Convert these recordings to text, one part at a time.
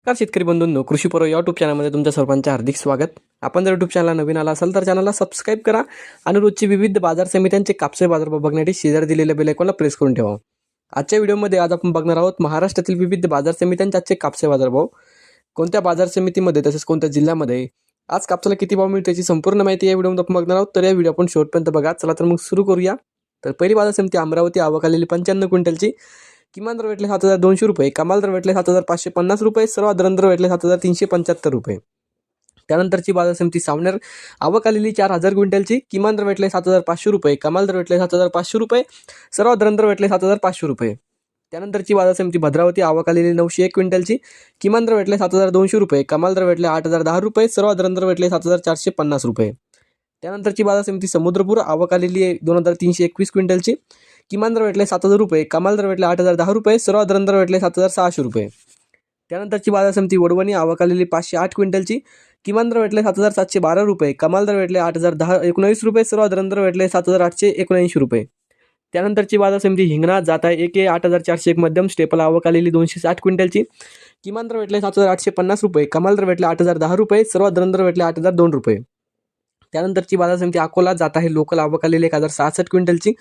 नमस्कार शेतकरी बंधूंनो, कृषीपर्व यूट्यूब चॅनलमध्ये तुमच्या सर्वांचे हार्दिक स्वागत. आपण जर यूट्यूब चॅनलला नवीन आला असाल तर चॅनलला सबस्क्राईब करा आणि रोजची विविध बाजार समित्यांचे कापसे बाजारभाव बघण्यासाठी शेजारी दिलेल्या बेल आयकॉनला प्रेस करून ठेवा. आजच्या व्हिडिओमध्ये आज आपण बघणार आहोत महाराष्ट्रातील विविध बाजार समित्यांचे आजचे कापसे बाजारभाव, कोणत्या बाजार समितीमध्ये तसेच कोणत्या जिल्ह्यामध्ये आज कापसाला किती भाव मिळते याची संपूर्ण माहिती या व्हिडिओमध्ये आपण बघणार आहोत. तर या व्हिडिओ आपण शेवटपर्यंत बघा. चला तर मग सुरू करूया. तर पहिली बाजार समिती अमरावती, आवक आलेली 95 क्विंटलची. किमान दर भेटले 7,200 रुपये, कमाल दर भेटले 7,550 रुपये, सर्वात दर भेटले 7,375 रुपये. त्यानंतरची बाजार समिती सावनेर, आवक आलेली 4,000 क्विंटलची. किमान दर भेटले 7,500 रुपये, कमाल दर भेटले 7,500 रुपये, सर्वात दर भेटले 7,500 रुपये. त्यानंतरची बाजार समिती भद्रावती, आवक आलेली 901 क्विंटलची. किमान दर भेटले 7,200 रुपये, कमाल दर भेटले 8,010 रुपये, सर्वात दर भेटले 7,450 रुपये. त्यानंतरची बाजार समिती समुद्रपूर, आवक आलेली आहे 2,321 क्विंटलची. किमान दर भेटले 7,000 रुपये, कमाल दर भेटले 8,010 रुपये, सर्वात दर भेटले 7,600 रुपये. त्यानंतरची बाजार समिती वडवणी, आवक आलेली 508 क्विंटलची. किमान दर भेटले 7,712 रुपये, कमाल दर भेटले 8,019 रुपये, सर्वात दर भेटले 7,879 रुपये. त्यानंतरची बाजार समिती हिंगणा, जात आहे 8,401 मध्यम स्टेपल, आवक आलेली 260 क्विंटलची. किमान दर भेटले 7,850 रुपये, कमाल दर भेटले 8,010 रुपये, सर्वात दर भेटले 8,002 रुपये. त्यानंतरची बाजार समिती अकोला, जात आहे लोकल, आवक आलेली 1,066 क्विंटलची.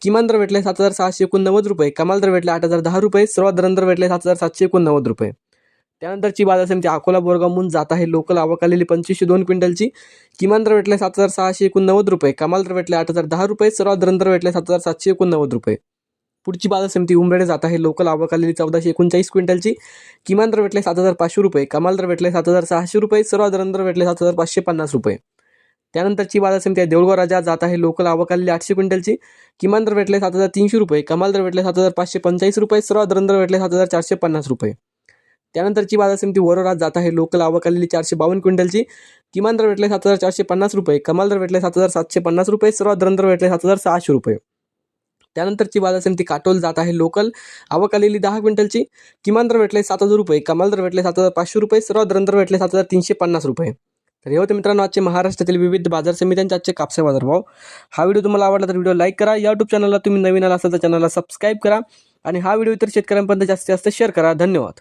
किमान दर भेटले 7,689 रुपये, कमाल दर भेटले 8,010 रुपये, सर्वात दर भेटले 7,789 रुपये. त्यानंतरची बाजार समिती अकोला बोरगाव, जात आहे लोकल, आवक आलेली 2,502 क्विंटलची. किमान दर भेटले 7,689 रुपये, कमाल दर भेटले 8,010 रुपये, सर्वात दर भेटले 7,789 रुपये. पुढची बाजार समिती उमरेड, जात आहे लोकल, आवक आलेली 1,439 क्विंटलची. किमान दर भेटले 7,500 रुपये, कमाल दर भेटले 7,600 रुपये, सर्वात दर भेटले 7,550 रुपये. त्यानंतरची बाजार समिती आहे देऊळगाव राजा, जात आहे लोकल, आवक आलेली 800 क्विंटलची. किमान दर भेटले 7,300 रुपये, कमाल दर भेटले 7,545 रुपये, सर्वात दर भेटले 7,450 रुपये. त्यानंतरची बाजार समिती वरोरा, जात आहे लोकल, आवक आलेली 452 क्विंटलची. किमान दर भेटले 7,450 रुपये, कमाल दर भेटले 7,750 रुपये, सर्वात दर भेटले 7,600 रुपये. त्यानंतरची बाजार समिती काटोल, जात आहे लोकल, आवक आलेली 10 क्विंटलची. किमान दर भेटले 7,000 रुपये, कमाल दर भेटले 7,500 रुपये, सर्वात दर भेटले 7,350 रुपये. तर हे होते मित्रांनो आजचे महाराष्ट्रातील विविध बाजार समित्यांचे आजचे कापसे बाजारभाव. हा व्हिडिओ तुम्हाला आवडला तर व्हिडिओ लाईक करा. यूट्यूब चॅनलला तुम्ही नवीन आला असाल तर चॅनलला सबस्क्राईब करा आणि हा व्हिडिओ इतर शेतकऱ्यांपर्यंत जास्तीत जास्त शेअर करा. धन्यवाद.